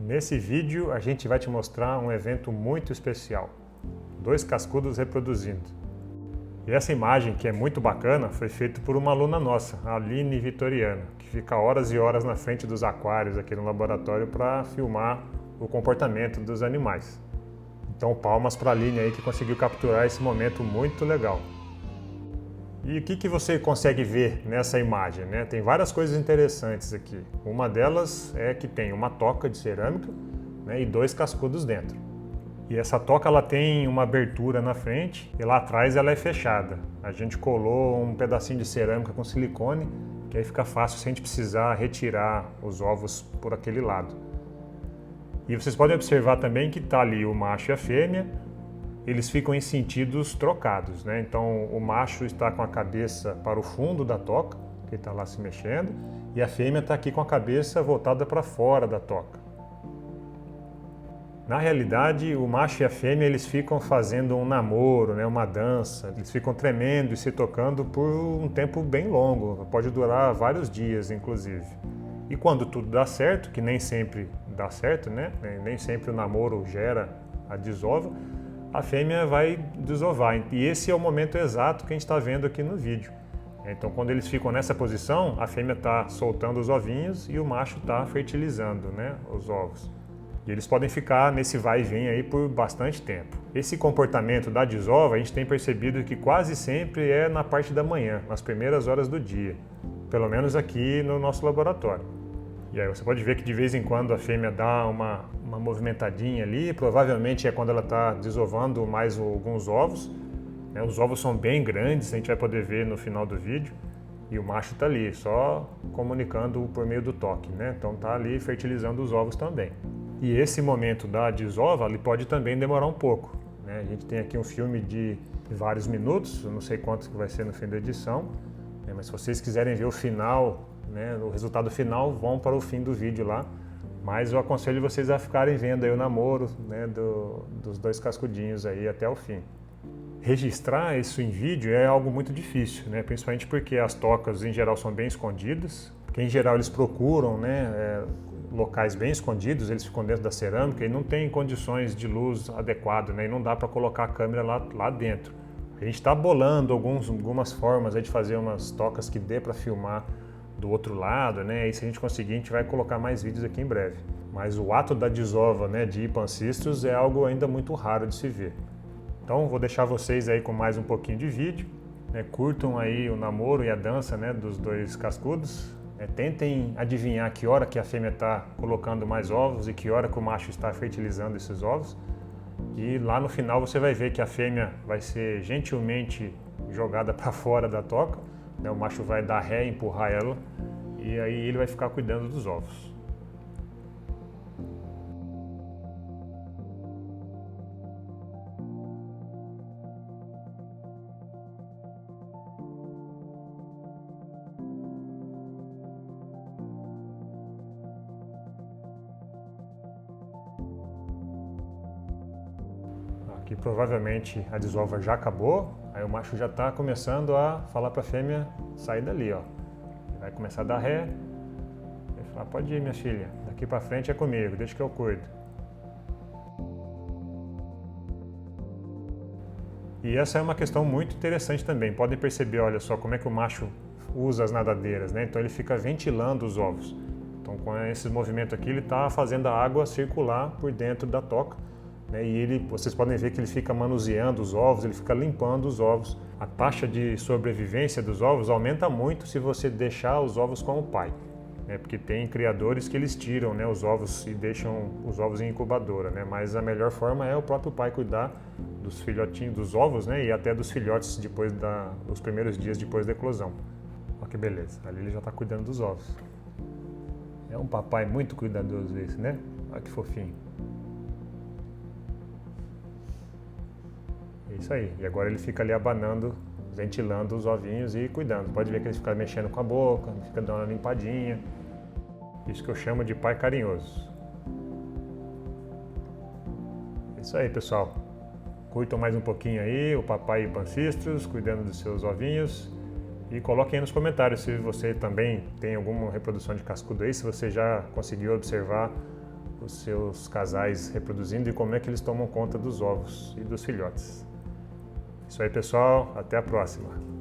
Nesse vídeo a gente vai te mostrar um evento muito especial, 2 cascudos reproduzindo. E essa imagem, que é muito bacana, foi feita por uma aluna nossa, a Aline Vitoriano, que fica horas e horas na frente dos aquários aqui no laboratório para filmar o comportamento dos animais. Então palmas para a Aline aí que conseguiu capturar esse momento muito legal. E o que você consegue ver nessa imagem, né? Tem várias coisas interessantes aqui. Uma delas é que tem uma toca de cerâmica, né, e 2 cascudos dentro. E essa toca ela tem uma abertura na frente e lá atrás ela é fechada. A gente colou um pedacinho de cerâmica com silicone, que aí fica fácil sem a gente precisar retirar os ovos por aquele lado. E vocês podem observar também que está ali o macho e a fêmea. Eles ficam em sentidos trocados, né? Então o macho está com a cabeça para o fundo da toca, que está lá se mexendo, e a fêmea está aqui com a cabeça voltada para fora da toca. Na realidade, o macho e a fêmea eles ficam fazendo um namoro, né? Uma dança, eles ficam tremendo e se tocando por um tempo bem longo, pode durar vários dias, inclusive. E quando tudo dá certo, que nem sempre dá certo, né? Nem sempre o namoro gera a desova, a fêmea vai desovar. E esse é o momento exato que a gente está vendo aqui no vídeo. Então, quando eles ficam nessa posição, a fêmea está soltando os ovinhos e o macho está fertilizando, né, os ovos. E eles podem ficar nesse vai e vem aí por bastante tempo. Esse comportamento da desova, a gente tem percebido que quase sempre é na parte da manhã, nas primeiras horas do dia. Pelo menos aqui no nosso laboratório. E aí você pode ver que de vez em quando a fêmea dá uma movimentadinha ali, provavelmente é quando ela está desovando mais alguns ovos. Né? Os ovos são bem grandes, a gente vai poder ver no final do vídeo. E o macho está ali, só comunicando por meio do toque, né? Então está ali fertilizando os ovos também. E esse momento da desova ele pode também demorar um pouco. Né? A gente tem aqui um filme de vários minutos, eu não sei quantos que vai ser no fim da edição, né? Mas se vocês quiserem ver o final, né, o resultado final, vão para o fim do vídeo lá, mas eu aconselho vocês a ficarem vendo aí o namoro, né, dos 2 cascudinhos aí até o fim. Registrar isso em vídeo é algo muito difícil, né, principalmente porque as tocas em geral são bem escondidas, porque em geral eles procuram, né, locais bem escondidos, eles ficam dentro da cerâmica e não tem condições de luz adequada, né, e não dá para colocar a câmera lá dentro. A gente está bolando algumas formas aí de fazer umas tocas que dê para filmar do outro lado, né? E se a gente conseguir, a gente vai colocar mais vídeos aqui em breve. Mas o ato da desova, né, de Ipancistros é algo ainda muito raro de se ver. Então vou deixar vocês aí com mais um pouquinho de vídeo, né? Curtam aí o namoro e a dança, né, dos 2 cascudos. Tentem adivinhar que hora que a fêmea está colocando mais ovos e que hora que o macho está fertilizando esses ovos. E lá no final você vai ver que a fêmea vai ser gentilmente jogada para fora da toca. O macho vai dar ré, empurrar ela e aí ele vai ficar cuidando dos ovos. Aqui provavelmente a desova já acabou, aí o macho já está começando a falar para a fêmea sair dali, ó. Vai começar a dar ré, vai falar, pode ir minha filha, daqui para frente é comigo, deixa que eu cuido. E essa é uma questão muito interessante também, podem perceber, olha só, como é que o macho usa as nadadeiras, né? Então ele fica ventilando os ovos. Então com esse movimento aqui ele está fazendo a água circular por dentro da toca. E vocês podem ver que ele fica manuseando os ovos, ele fica limpando os ovos. A taxa de sobrevivência dos ovos aumenta muito se você deixar os ovos com o pai, né? Porque tem criadores que eles tiram, né, os ovos e deixam os ovos em incubadora, né? Mas a melhor forma é o próprio pai cuidar dos filhotinhos, dos ovos, né, e até dos filhotes depois dos primeiros dias depois da eclosão. Olha que beleza, ali ele já está cuidando dos ovos. É um papai muito cuidadoso esse, né? Olha que fofinho. É isso aí, e agora ele fica ali abanando, ventilando os ovinhos e cuidando. Pode ver que ele fica mexendo com a boca, fica dando uma limpadinha. Isso que eu chamo de pai carinhoso. É isso aí, pessoal. Curtam mais um pouquinho aí o papai Ipancistros cuidando dos seus ovinhos. E coloquem aí nos comentários se você também tem alguma reprodução de cascudo aí, se você já conseguiu observar os seus casais reproduzindo e como é que eles tomam conta dos ovos e dos filhotes. Isso aí, pessoal. Até a próxima.